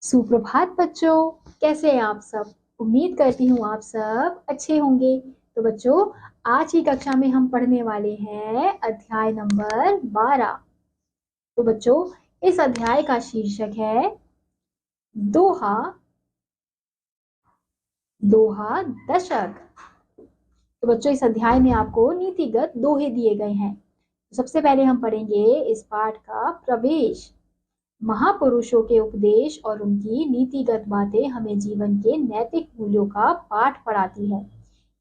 सुप्रभात बच्चों, कैसे हैं आप सब। उम्मीद करती हूँ आप सब अच्छे होंगे। तो बच्चों, आज की कक्षा में हम पढ़ने वाले हैं अध्याय नंबर 12। तो बच्चों, इस अध्याय का शीर्षक है दोहा। दोहा दशक। तो बच्चों, इस अध्याय में आपको नीतिगत दोहे दिए गए हैं। तो सबसे पहले हम पढ़ेंगे इस पाठ का प्रवेश। महापुरुषों के उपदेश और उनकी नीतिगत बातें हमें जीवन के नैतिक मूल्यों का पाठ पढ़ाती है,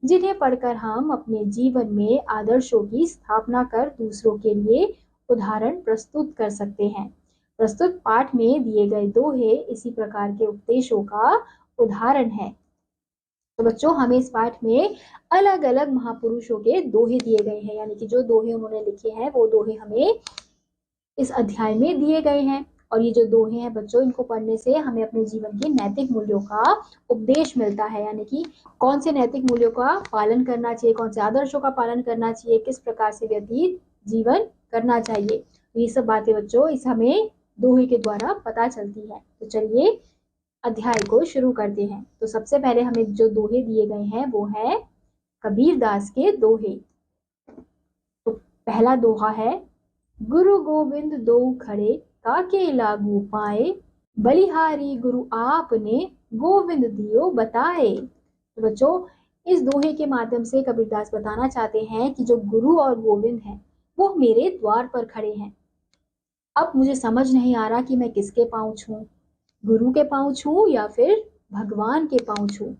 जिन्हें पढ़कर हम अपने जीवन में आदर्शों की स्थापना कर दूसरों के लिए उदाहरण प्रस्तुत कर सकते हैं। प्रस्तुत पाठ में दिए गए दोहे इसी प्रकार के उपदेशों का उदाहरण है। तो बच्चों, हमें इस पाठ में अलग अलग महापुरुषों के दोहे दिए गए हैं, यानी कि जो दोहे उन्होंने लिखे हैं वो दोहे हमें इस अध्याय में दिए गए हैं। और ये जो दोहे हैं बच्चों, इनको पढ़ने से हमें अपने जीवन के नैतिक मूल्यों का उपदेश मिलता है, यानी कि कौन से नैतिक मूल्यों का पालन करना चाहिए, कौन से आदर्शों का पालन करना चाहिए, किस प्रकार से व्यतीत जीवन करना चाहिए। तो ये सब बातें बच्चों इस हमें दोहे के द्वारा पता चलती है। तो चलिए अध्याय को शुरू करते हैं। तो सबसे पहले हमें जो दोहे दिए गए हैं वो है कबीर दास के दोहे। तो पहला दोहा है, गुरु गोविंद दो खड़े काके लागू पाए, बलिहारी गुरु आपने गोविंद दियो बताए। तो बच्चों, इस दोहे के माध्यम से कबीरदास बताना चाहते हैं कि जो गुरु और गोविंद हैं वो मेरे द्वार पर खड़े हैं। अब मुझे समझ नहीं आ रहा कि मैं किसके पांव छूं, गुरु के पांव छूं या फिर भगवान के पांव छूं।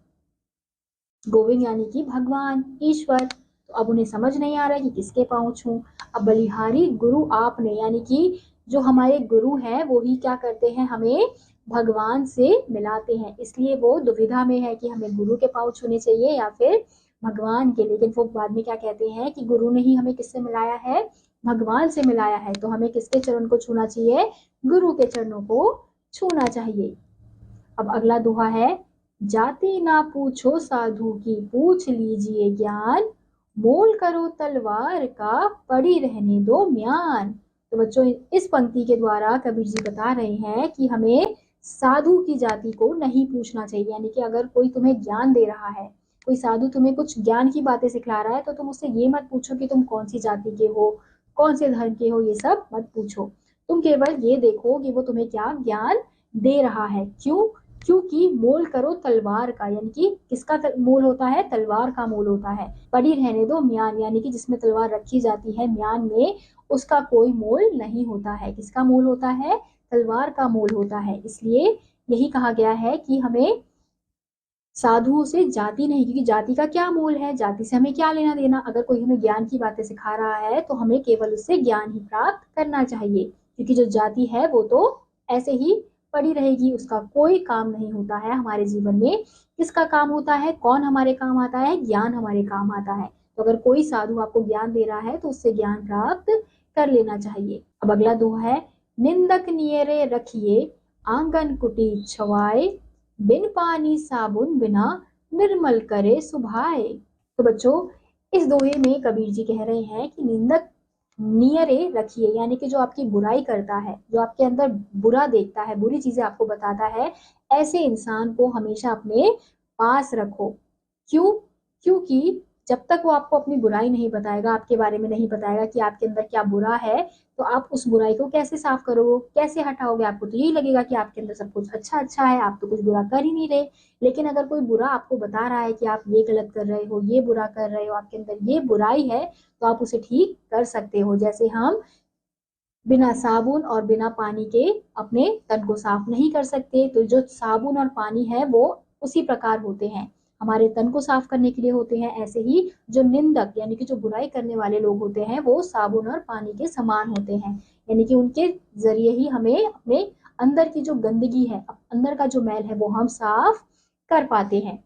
गोविंद यानी कि भगवान ईश्वर। तो अब उन्हें समझ नहीं आ रहा है कि किसके पांव छूं। अब बलिहारी गुरु आपने, यानी कि जो हमारे गुरु हैं वो ही क्या करते हैं, हमें भगवान से मिलाते हैं। इसलिए वो दुविधा में है कि हमें गुरु के पांव छूने चाहिए या फिर भगवान के। लेकिन वो बाद में क्या कहते हैं कि गुरु ने ही हमें किससे मिलाया है, भगवान से मिलाया है। तो हमें किसके चरण को छूना चाहिए, गुरु के चरणों को छूना चाहिए। अब अगला दोहा है, जाति ना पूछो साधु की पूछ लीजिए ज्ञान, मोल करो तलवार का पड़ी रहने दो म्यान। तो बच्चों, इस पंक्ति के द्वारा कबीर जी बता रहे हैं कि हमें साधु की जाति को नहीं पूछना चाहिए। यानी कि अगर कोई तुम्हें ज्ञान दे रहा है, कोई साधु तुम्हें कुछ ज्ञान की बातें सिखला रहा है, तो तुम उससे ये मत पूछो कि तुम कौन सी जाति के हो, कौन से धर्म के हो, ये सब मत पूछो। तुम केवल ये देखो कि वो तुम्हें क्या ज्ञान दे रहा है। क्यों? क्योंकि मोल करो तलवार का, यानी कि किसका मोल होता है, तलवार का मोल होता है। पड़ी रहने दो म्यान, यानी कि जिसमें तलवार रखी जाती है म्यान में, उसका कोई मोल नहीं होता है। किसका मोल होता है, तलवार का मोल होता है। इसलिए यही कहा गया है कि हमें साधुओं से जाति नहीं, क्योंकि जाति का क्या मोल है, जाति से हमें क्या लेना देना। अगर कोई हमें ज्ञान की बातें सिखा रहा है तो हमें केवल उससे ज्ञान ही प्राप्त करना चाहिए, क्योंकि जो जाति है वो तो ऐसे ही पड़ी रहेगी, उसका कोई काम नहीं होता है हमारे जीवन में। किसका काम होता है, कौन हमारे काम आता है, ज्ञान हमारे काम आता है। तो अगर कोई साधु आपको ज्ञान दे रहा है तो उससे ज्ञान प्राप्त कर लेना चाहिए। अब अगला दोहा है, निंदक नियरे रखिए आंगन कुटी छवाए, बिन पानी साबुन बिना निर्मल करे सुभाए। तो बच्चों, इस दोहे में कबीर जी कह रहे हैं कि निंदक नियरे रखिए, यानी कि जो आपकी बुराई करता है, जो आपके अंदर बुरा देखता है, बुरी चीजें आपको बताता है, ऐसे इंसान को हमेशा अपने पास रखो। क्यों? क्योंकि जब तक वो आपको अपनी बुराई नहीं बताएगा, आपके बारे में नहीं बताएगा कि आपके अंदर क्या बुरा है, तो आप उस बुराई को कैसे साफ करोगे, कैसे हटाओगे। आपको तो यही लगेगा कि आपके अंदर सब कुछ अच्छा अच्छा है, आप तो कुछ बुरा कर ही नहीं रहे। लेकिन अगर कोई बुरा आपको बता रहा है कि आप ये गलत कर रहे हो, ये बुरा कर रहे हो, आपके अंदर ये बुराई है, तो आप उसे ठीक कर सकते हो। जैसे हम बिना साबुन और बिना पानी के अपने तन को साफ नहीं कर सकते, तो जो साबुन और पानी है वो उसी प्रकार होते हैं, हमारे तन को साफ करने के लिए होते हैं। ऐसे ही जो निंदक यानी कि जो बुराई करने वाले लोग होते हैं वो साबुन और पानी के समान होते हैं, यानी कि उनके जरिए ही हमें अपने अंदर की जो गंदगी है, अंदर का जो मैल है वो हम साफ कर पाते हैं।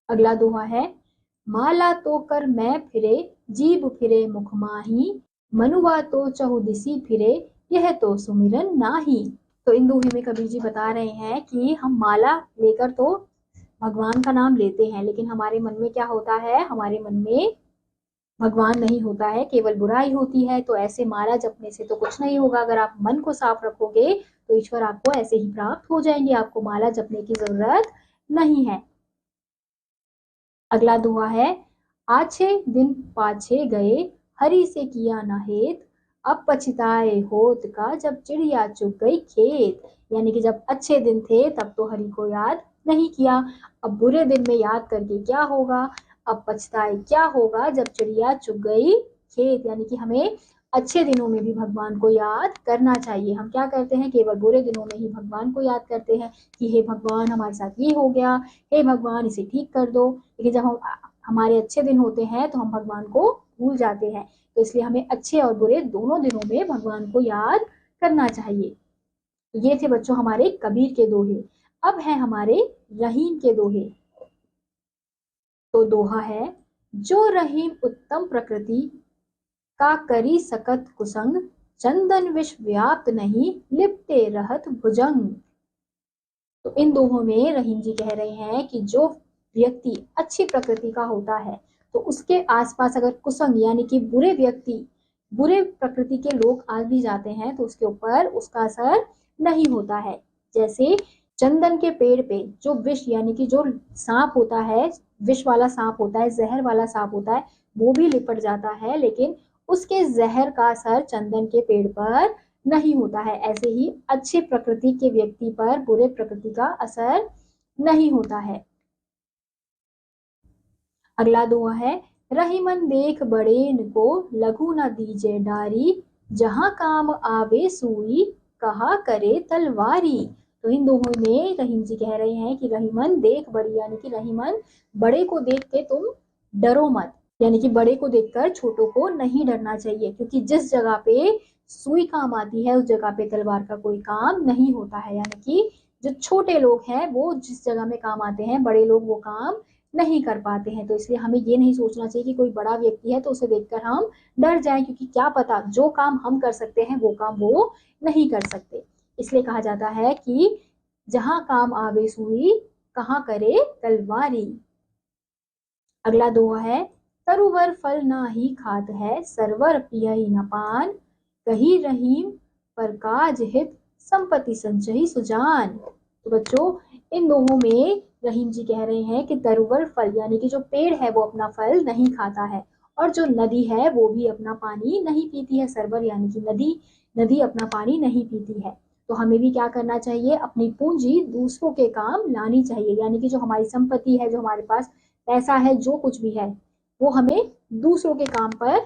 अगला दोहा है, माला तो कर मैं फिरे जीभ फिरे मुख माही, मनुआ तो चहुदिसी फिरे यह तो सुमिरन नाही। तो इन दोहे में कबीर जी बता रहे हैं कि हम माला लेकर तो भगवान का नाम लेते हैं, लेकिन हमारे मन में क्या होता है, हमारे मन में भगवान नहीं होता है, केवल बुराई होती है। तो ऐसे माला जपने से तो कुछ नहीं होगा। अगर आप मन को साफ रखोगे तो ईश्वर आपको ऐसे ही प्राप्त हो जाएंगे, आपको माला जपने की जरूरत नहीं है। अगला दोहा है, आछे दिन पाछे गए, हरि से किया ना हेत, अब पछताए होत का, जब चिड़िया चुग गई खेत। यानी कि जब अच्छे दिन थे तब तो हरि को याद नहीं किया, अब बुरे दिन में याद करके क्या होगा, अब पछताए क्या होगा जब चिड़िया चुग गई खेत। यानी कि हमें अच्छे दिनों में भी भगवान को याद करना चाहिए। हम क्या करते हैं, केवल बुरे दिनों में ही भगवान को याद करते हैं कि हे भगवान हमारे साथ ये हो गया, हे भगवान इसे ठीक कर दो। लेकिन जब हम हमारे अच्छे दिन होते हैं तो हम भगवान को भूल जाते हैं। तो इसलिए हमें अच्छे और बुरे दोनों दिनों में भगवान को याद करना चाहिए। ये थे बच्चों हमारे कबीर के दोहे। अब है हमारे रहीम के दोहे। तो दोहा है, जो रहीम उत्तम प्रकृति का करी सकत कुसंग, चंदन विष व्याप्त नहीं, लिपटे रहत भुजंग। तो इन दोहों में रहीम जी कह रहे हैं कि जो व्यक्ति अच्छी प्रकृति का होता है तो उसके आसपास अगर कुसंग यानी कि बुरे व्यक्ति, बुरे प्रकृति के लोग आ भी जाते हैं तो उसके ऊपर उसका असर नहीं होता है। जैसे चंदन के पेड़ पे जो विष यानी कि जो सांप होता है, विष वाला सांप होता है, जहर वाला सांप होता है, वो भी लिपट जाता है, लेकिन उसके जहर का असर चंदन के पेड़ पर नहीं होता है। ऐसे ही अच्छे प्रकृति के व्यक्ति पर बुरे प्रकृति का असर नहीं होता है। अगला दोहा है, रहीमन देख बड़ेन को, लघु न दीजे डारी, जहां काम आवे सुई, कहा करे तलवारी। तो इन दोहों में रहीम जी कह रहे हैं कि रहीमन देख बड़ी, यानी कि रहीमन बड़े को देख के तुम डरो मत, यानी कि बड़े को देखकर छोटों को नहीं डरना चाहिए, क्योंकि जिस जगह पे सुई काम आती है उस जगह पे तलवार का कोई काम नहीं होता है। यानी कि जो छोटे लोग हैं वो जिस जगह में काम आते हैं, बड़े लोग वो काम नहीं कर पाते हैं। तो इसलिए हमें ये नहीं सोचना चाहिए कि कोई बड़ा व्यक्ति है तो उसे देखकर हम डर जाएं, क्योंकि क्या पता जो काम हम कर सकते हैं वो काम वो नहीं कर सकते। इसलिए कहा जाता है कि जहां काम आवे सुई, कहां करे तलवारी। अगला दोहा है, तरुवर फल ना ही खात है, सरवर पियहि न पान, कही रहीम पर काज हित, संपत्ति संचयी सुजान। तो बच्चों इन दोहों में रहीम जी कह रहे हैं कि तरुवर फल यानी कि जो पेड़ है वो अपना फल नहीं खाता है, और जो नदी है वो भी अपना पानी नहीं पीती है। सरवर यानी कि नदी, नदी अपना पानी नहीं पीती है। तो हमें भी क्या करना चाहिए, अपनी पूंजी दूसरों के काम लानी चाहिए। यानी कि जो हमारी संपत्ति है, जो हमारे पास पैसा है, जो कुछ भी है वो हमें दूसरों के काम पर,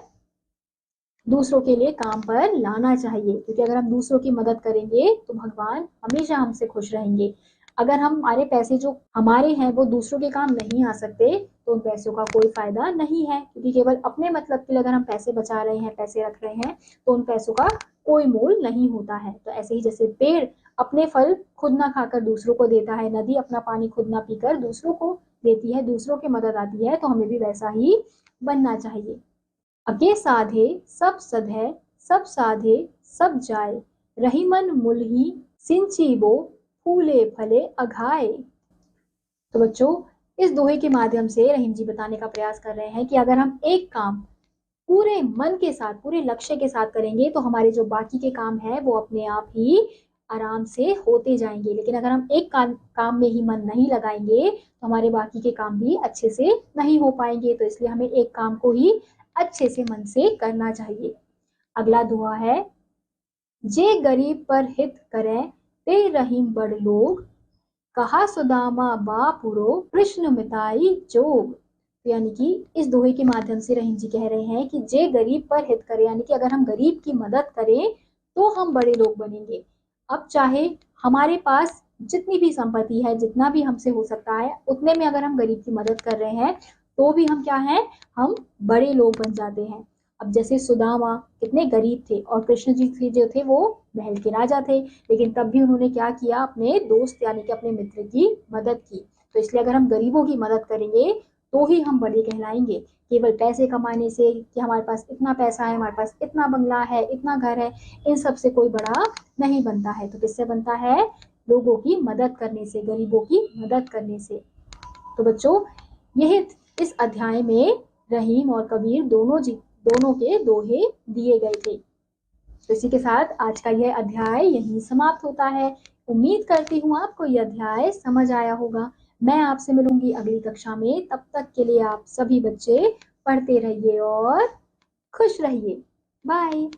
दूसरों के लिए काम पर लाना चाहिए, क्योंकि अगर हम दूसरों की मदद करेंगे तो भगवान हमेशा हमसे खुश रहेंगे। अगर हमारे पैसे जो हमारे हैं वो दूसरों के काम नहीं आ सकते तो उन पैसों का कोई फायदा नहीं है, क्योंकि केवल अपने मतलब के लिए अगर हम पैसे बचा रहे हैं, पैसे रख रहे हैं, तो उन पैसों का कोई मोल नहीं होता है। तो ऐसे ही जैसे पेड़ अपने फल खुद ना खाकर दूसरों को देता है, नदी अपना पानी खुद ना पीकर दूसरों को देती है, दूसरों की मदद आती है, तो हमें भी वैसा ही बनना चाहिए। अगे साधे सब सधे, सब साधे सब जाए, रहीमन मुलही सिंचीबो, फूले फले अघाए। तो बच्चों इस दोहे के माध्यम से रहीम जी बताने का प्रयास कर रहे हैं कि अगर हम एक काम पूरे मन के साथ, पूरे लक्ष्य के साथ करेंगे तो हमारे जो बाकी के काम है वो अपने आप ही आराम से होते जाएंगे। लेकिन अगर हम एक काम में ही मन नहीं लगाएंगे तो हमारे बाकी के काम भी अच्छे से नहीं हो पाएंगे। तो इसलिए हमें एक काम को ही अच्छे से मन से करना चाहिए। अगला दुआ है, जे गरीब पर हित करे, ते रहीम बड़ लोग, कहा सुदामा बापुरो, कृष्ण मिताई जोग। यानी कि इस दोहे के माध्यम से रहीम जी कह रहे हैं कि जे गरीब पर हित करे, यानी कि अगर हम गरीब की मदद करें तो हम बड़े लोग बनेंगे। अब चाहे हमारे पास जितनी भी संपत्ति है, जितना भी हमसे हो सकता है उतने में अगर हम गरीब की मदद कर रहे हैं तो भी हम क्या हैं, हम बड़े लोग बन जाते हैं। अब जैसे सुदामा कितने गरीब थे और कृष्ण जी जो थे वो महल के राजा थे, लेकिन तब भी उन्होंने क्या किया, अपने दोस्त यानी कि अपने मित्र की मदद की। तो इसलिए अगर हम गरीबों की मदद करेंगे तो ही हम बड़े कहलाएंगे। केवल पैसे कमाने से कि हमारे पास इतना पैसा है, हमारे पास इतना बंगला है, इतना घर है, इन सब से कोई बड़ा नहीं बनता है। तो किससे बनता है, लोगों की मदद करने से, गरीबों की मदद करने से। तो बच्चों यह इस अध्याय में रहीम और कबीर दोनों के दोहे दिए गए थे। तो इसी के साथ आज का यह अध्याय यहीं समाप्त होता है। उम्मीद करती हूँ आपको यह अध्याय समझ आया होगा। मैं आपसे मिलूंगी अगली कक्षा में। तब तक के लिए आप सभी बच्चे पढ़ते रहिए और खुश रहिए। बाय।